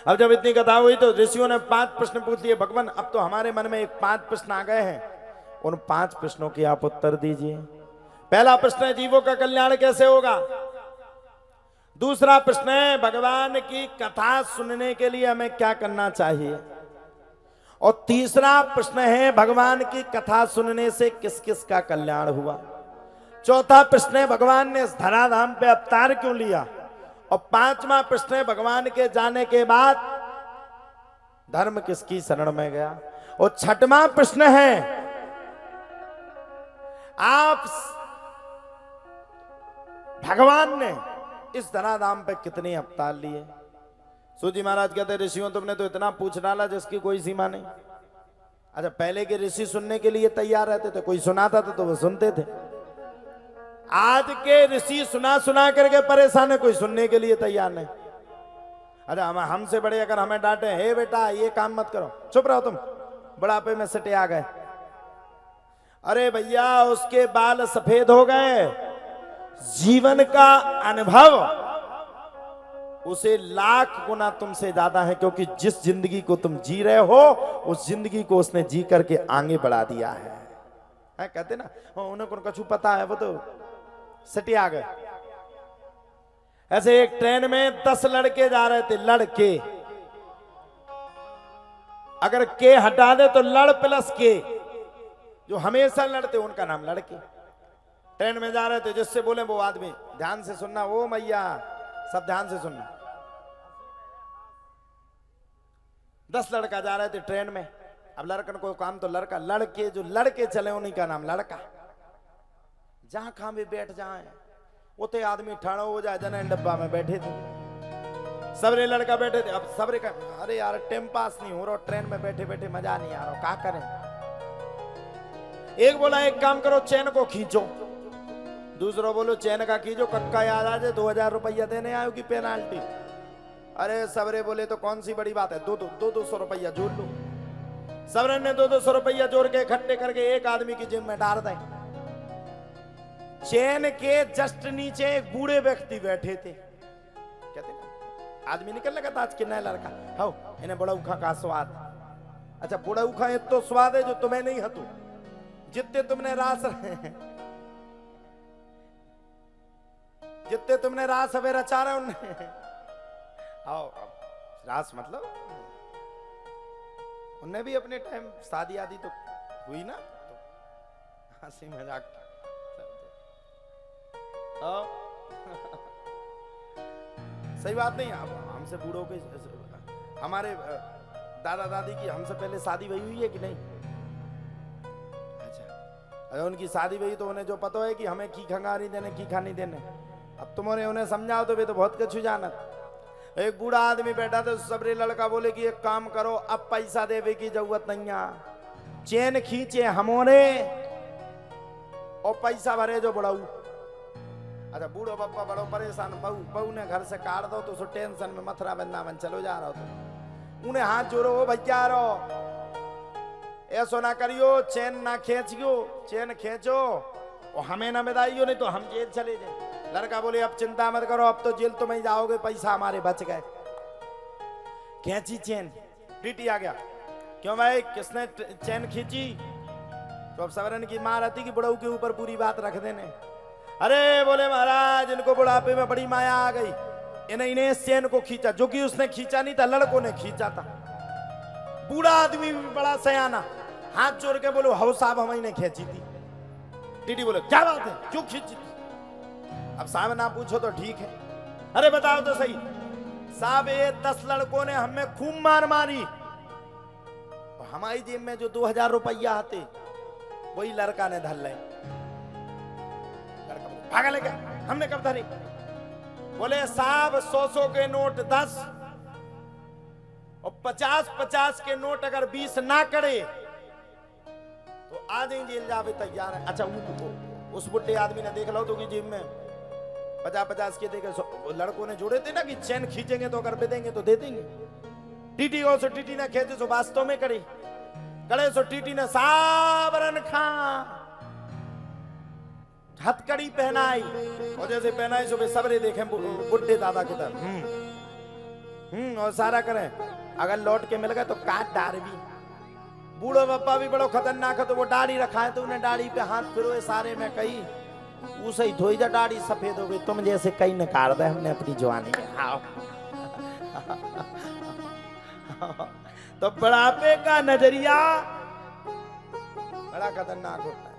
अब जब इतनी कथा हुई तो ऋषियों ने 5 प्रश्न पूछ लिए। भगवान अब तो हमारे मन में एक 5 प्रश्न आ गए हैं, उन 5 प्रश्नों के आप उत्तर दीजिए। पहला प्रश्न है जीवों का कल्याण कैसे होगा। दूसरा प्रश्न है भगवान की कथा सुनने के लिए हमें क्या करना चाहिए। और तीसरा प्रश्न है भगवान की कथा सुनने से किस किस का कल्याण हुआ। चौथा प्रश्न है भगवान ने इस धराधाम पे अवतार क्यों लिया। और 5वां प्रश्न है भगवान के जाने के बाद धर्म किसकी शरण में गया। और 6वां प्रश्न है आप भगवान ने इस धराधाम पे कितने अवतार लिए। सूजी महाराज कहते ऋषियों तुमने तो इतना पूछ डाला जिसकी कोई सीमा नहीं। अच्छा पहले के ऋषि सुनने के लिए तैयार रहते थे, कोई सुनाता था तो वो सुनते थे। आज के ऋषि सुना सुना करके परेशान है, कोई सुनने के लिए तैयार नहीं। अरे हमसे बड़े अगर हमें डांटे, हे बेटा ये काम मत करो, चुप रहो तुम, बुढ़ापे में सटे आ गए। अरे भैया उसके बाल सफेद हो गए, जीवन का अनुभव उसे लाख गुना तुमसे ज्यादा है, क्योंकि जिस जिंदगी को तुम जी रहे हो उस जिंदगी को उसने जी करके आगे बढ़ा दिया है। कहते ना उन्हें कौन कछु पता है, वो तो सटे आ गए। ऐसे एक ट्रेन में 10 लड़के जा रहे थे, लड़के, अगर के हटा दे तो लड़ प्लस के, जो हमेशा लड़ते उनका नाम लड़के। ट्रेन में जा रहे थे, जिससे बोले वो आदमी ध्यान से सुनना, ओ मैया सब ध्यान से सुनना। 10 लड़का जा रहे थे ट्रेन में। अब लड़कन को काम तो लड़का, लड़के जो लड़के चले उन्हीं का नाम लड़का। जहां कहां भी बैठ जाए उते आदमी ठाड़ो हो जाए। जन डब्बा में बैठे थे, सबरे लड़का बैठे थे। अब सबरे का अरे यार टाइम पास नहीं हो रहा, ट्रेन में बैठे बैठे मजा नहीं आ रहा, क्या करें। एक बोला एक काम करो चैन को खींचो, दूसरा बोलो चैन का खींचो कक्का याद आ जाए 2000 रुपया देने आयो की पेनाल्टी। अरे सबरे बोले तो कौन सी बड़ी बात है, 200 रुपया जोड़ लो। सबरे ने 200 रुपया जोड़ के इकट्ठे करके एक आदमी की जेब में डाल दें। चैन के जस्ट नीचे एक बूढ़े व्यक्ति बैठे थे। कहते ना आदमी निकल लगा था आज किन्ना लड़का हो इन्हें बड़ा उखा का स्वाद। अच्छा बड़ा उखा ये तो स्वाद है जो तुम्हें नहीं हतु, जितने तुमने रास जितने तुमने रास अबे रचा रहे उन्हें आओ रास मतलब उन्हें भी अपने टाइम शादी आदि तो हुई ना, तो हंसी मजाक सही बात नहीं। हमसे बूढ़ों के हमारे दादा दादी की हमसे पहले शादी हुई है कि नहीं। अच्छा अगर उनकी शादी हुई तो उन्हें जो पता है कि हमें की खंगा नहीं देने की खा नहीं देने। अब तुम्हारे उन्हें समझाओ तो वे तो बहुत कुछ जानत। एक बूढ़ा आदमी बैठा था, सबरे लड़का बोले कि एक काम करो अब पैसा देवे की जरूरत नहीं है, चैन खींचे हमोरे और पैसा भरे जो बड़ाऊ। अच्छा बूढ़ो पप्पा बड़ो परेशान, बहू ने घर से काट दो तो टेंशन में मथुरा वृंदावन चलो जा रहा हो तो उन्हें हाथ जोड़ो हो भैया रो ऐसो ना करियो, चैन ना खींचियो, चैन खींचो और हमें ना बिदाइयो नहीं तो हम जेल चले जाए। लड़का बोले अब चिंता मत करो, अब तो जेल तो नहीं जाओगे, पैसा हमारे बच गए। खींची चैन, टीटी आ गया। क्यों भाई किसने चैन खींची? तो अब सवरन की मां रहती कि बुढ़ऊ के ऊपर पूरी बात रख देने। अरे बोले महाराज इनको बुढ़ापे में बड़ी माया आ गई, इन्हें इस चैन को खींचा, जो कि उसने खींचा नहीं था, लड़कों ने खींचा था। बूढ़ा आदमी भी बड़ा सयाना हाथ जोड़ के बोलो हो साहब हमने खींची थी। टीटी बोले क्या बात है क्यों खींची थी? अब साहब ना पूछो तो ठीक है, अरे बताओ तो सही। साहब ये 10 लड़कों ने हमें खूब मार मारी, हमारी जेब में जो 2000 रुपया आते वही लड़का ने धर ले। भागा लेके हमने कब धरी? बोले साहब 100 के नोट 10 और 50 के नोट अगर 20 ना करे तो आज ही जेल जावे तैयार है। अच्छा उस बुढ़े आदमी ने देख लो तो कि जेब में 50 के देखे लड़कों ने जोड़े थे ना कि चैन खींचेंगे तो अगर देंगे तो दे देंगे। टीटी को सो टीटी ने खेते सो वास्तव में करे सो टीटी ने साबरन खा हथकड़ी पहनाई और जैसे पहनाई सो सबरे देखे बुढ़े दादा की तरफ और सारा करें, अगर लौट के मिल गए तो काट डार भी। बूढ़ो बापा भी बड़ो खतरनाक है, तो वो दाढ़ी रखा है तो उन्हें दाढ़ी पे हाथ फिरो सारे में कही उसे ही धोई जा, दाढ़ी सफेद हो गई। तुम जैसे कई निकाल दे हमने अपनी जवानी में। आओ तो बुढ़ापे का नजरिया बड़ा खतरनाक होता है।